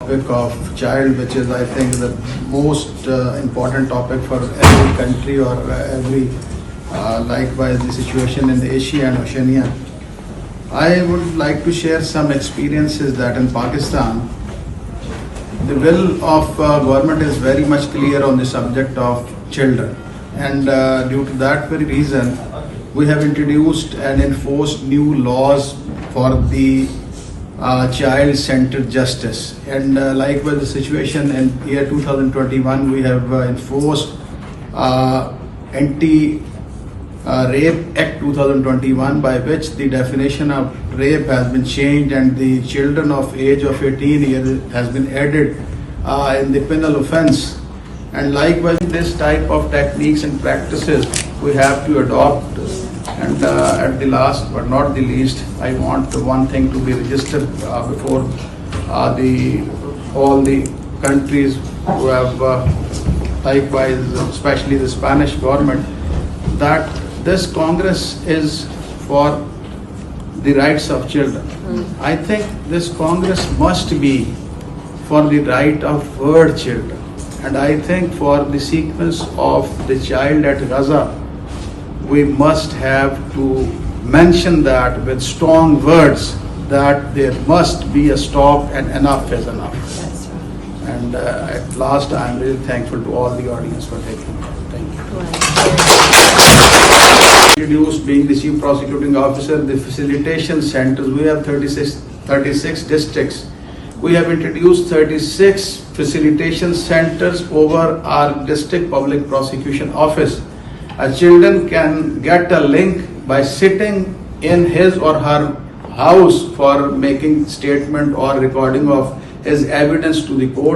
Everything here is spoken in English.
topic of child, which is, I think, the most important topic for every country or every, likewise, the situation in the Asia and Oceania. I would like to share some experiences that in Pakistan, the will of government is very much clear on the subject of children, and due to that very reason, we have introduced and enforced new laws for the child-centered justice. And likewise, the situation in year 2021, we have enforced Anti-Rape Act 2021, by which the definition of rape has been changed and the children of age of 18 years has been added in the penal offense. And likewise, this type of techniques and practices we have to adopt. And at the last but not the least, I want one thing to be registered before all the countries who have likewise, especially the Spanish government, that this Congress is for the rights of children. I think this Congress must be for the right of word children. And I think for the sequence of the child at Gaza, we must have to mention that with strong words that there must be a stop and enough is enough. That's right. And at last, I am really thankful to all the audience for taking part. Thank you. Introduced, being the Chief Prosecuting Officer, the facilitation centers. We have 36 districts. We have introduced 36 facilitation centers over our district public prosecution office. A children can get a link by sitting in his or her house for making statement or recording of his evidence to the court.